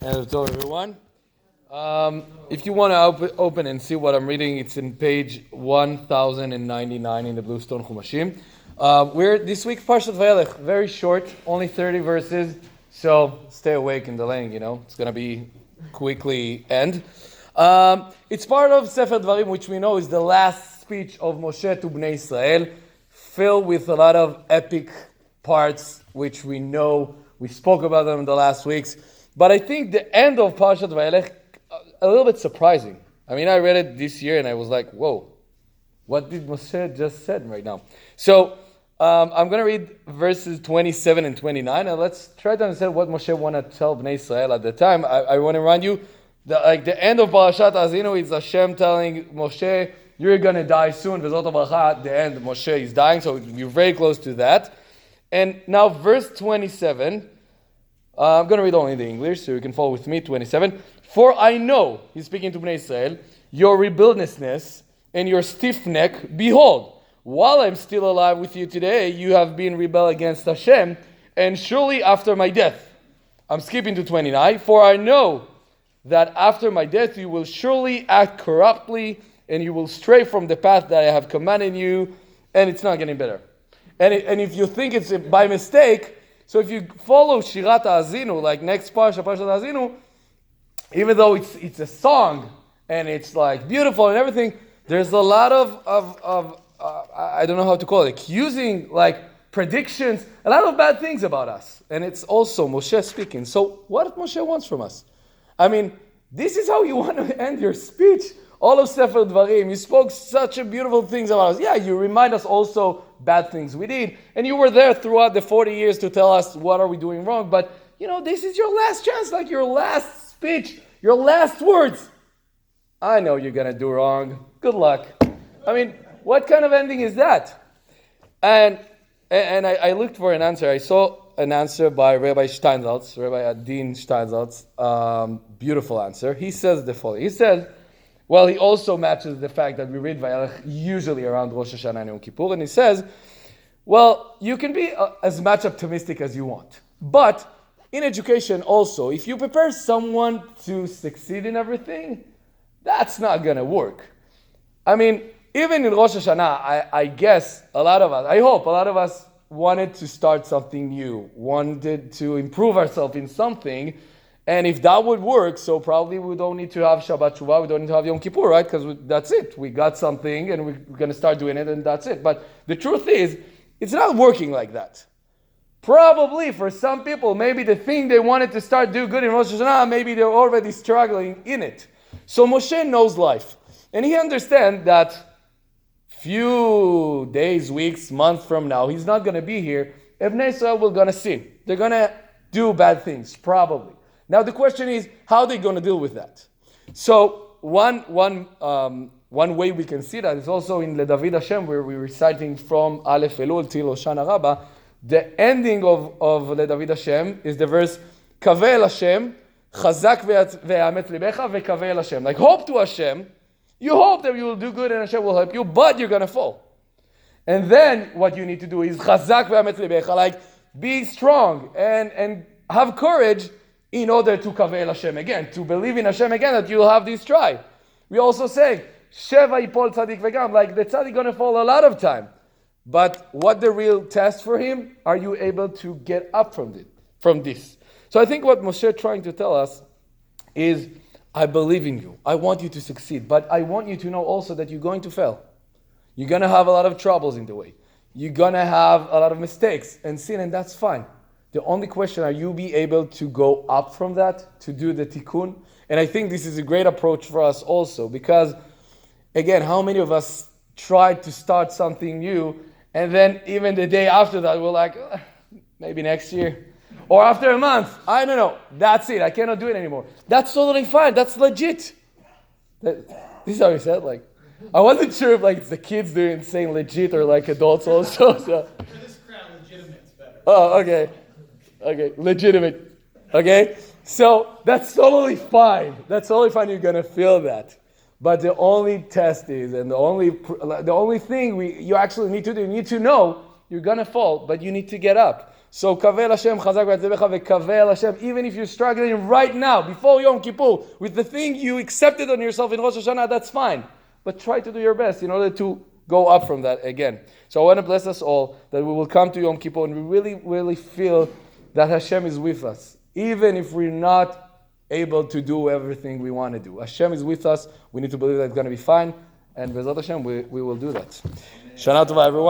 Hello, everyone. If you want to open and see what I'm reading, it's in page 1099 in the Bluestone Chumashim. We're this week Parshat Vayelech, very short, only 30 verses. So stay awake in the lane. It's going to be quickly end. It's part of Sefer Dvarim, which we know is the last speech of Moshe to Bnei Israel, filled with a lot of epic parts, which we know. We spoke about them in the last weeks. But I think the end of Parshat Vayelech, a little bit surprising. I mean, I read it this year and I was like, whoa, what did Moshe just said right now? So I'm going to read verses 27 and 29, and let's try to understand what Moshe wanted to tell Bnei Israel at the time. I want to remind you, the end of Parashat Azinu is Hashem telling Moshe, you're going to die soon. V'zot ha'bracha, at the end, Moshe is dying, so you're very close to that. And now verse 27, I'm going to read only the English, so you can follow with me, 27. For I know, he's speaking to Bnei Israel, your rebelliousness and your stiff neck, behold, while I'm still alive with you today, you have been rebel against Hashem, and surely after my death, I'm skipping to 29, for I know that after my death you will surely act corruptly, and you will stray from the path that I have commanded you, and it's not getting better. And if you think it's by mistake, so if you follow Shirat Azinu, like next Parshat Azinu, even though it's a song and it's like beautiful and everything, there's a lot of I don't know how to call it, accusing, like predictions, a lot of bad things about us. And it's also Moshe speaking. So what Moshe wants from us? I mean, this is how you want to end your speech. All of Sefer Dvarim, you spoke such a beautiful things about us. Yeah, you remind us also bad things we did. And you were there throughout the 40 years to tell us what are we doing wrong. But, this is your last chance, like your last speech, your last words. I know you're going to do wrong. Good luck. I mean, what kind of ending is that? And I looked for an answer. I saw an answer by Rabbi Steinsaltz, Rabbi Adin Steinsaltz. Beautiful answer. He says the following. He says, well, he also matches the fact that we read Vayelech usually around Rosh Hashanah and Yom Kippur, and he says, well, you can be as much optimistic as you want. But in education also, if you prepare someone to succeed in everything, that's not going to work. I mean, even in Rosh Hashanah, I guess I hope a lot of us wanted to start something new, wanted to improve ourselves in something. And if that would work, so probably we don't need to have Shabbat Shuvah, we don't need to have Yom Kippur, right? Because that's it. We got something and we're going to start doing it and that's it. But the truth is, it's not working like that. Probably for some people, maybe the thing they wanted to start do good in Rosh Hashanah, maybe they're already struggling in it. So Moshe knows life. And he understands that few days, weeks, months from now, he's not going to be here. Bnei Israel will going to sin. They're going to do bad things, probably. Now the question is, how are they going to deal with that? So one way we can see that is also in LeDavid Hashem, where we're reciting from Aleph Elul till Hoshana Rabbah. The ending of LeDavid Hashem is the verse Kaveh El Hashem, Chazak ve'amet libecha ve'kaveh El Hashem. Like hope to Hashem. You hope that you will do good and Hashem will help you, but you're going to fall. And then what you need to do is Chazak ve'amet libecha, like be strong and have courage in order to kaveh El Hashem again, to believe in Hashem again, that you'll have this try. We also say, Sheva yipol tzadik vegam, like the tzadik going to fall a lot of time. But what the real test for him, are you able to get up from this? So I think what Moshe trying to tell us is, I believe in you. I want you to succeed. But I want you to know also that you're going to fail. You're going to have a lot of troubles in the way. You're going to have a lot of mistakes and sin, and that's fine. The only question, are you be able to go up from that, to do the tikkun? And I think this is a great approach for us also, because, again, how many of us tried to start something new, and then even the day after that, we're like, maybe next year. Or after a month, I don't know, that's it, I cannot do it anymore. That's totally fine, that's legit. This is how he said, like, I wasn't sure if it's the kids doing saying legit or like adults also. So. For this crowd, legitimate's better. Oh, okay. Okay, legitimate. Okay? So that's totally fine. That's totally fine. You're going to feel that. But the only test is, and the only thing you actually need to do, you need to know you're going to fall, but you need to get up. So Kavel Hashem, Chazak V'Yatzebecha V'Kavel Hashem. Even if you're struggling right now, before Yom Kippur, with the thing you accepted on yourself in Rosh Hashanah, that's fine. But try to do your best in order to go up from that again. So I want to bless us all that we will come to Yom Kippur and we really, really feel that Hashem is with us. Even if we're not able to do everything we want to do. Hashem is with us. We need to believe that it's going to be fine. And B'ezrat Hashem, we will do that. Shana Tova, everyone.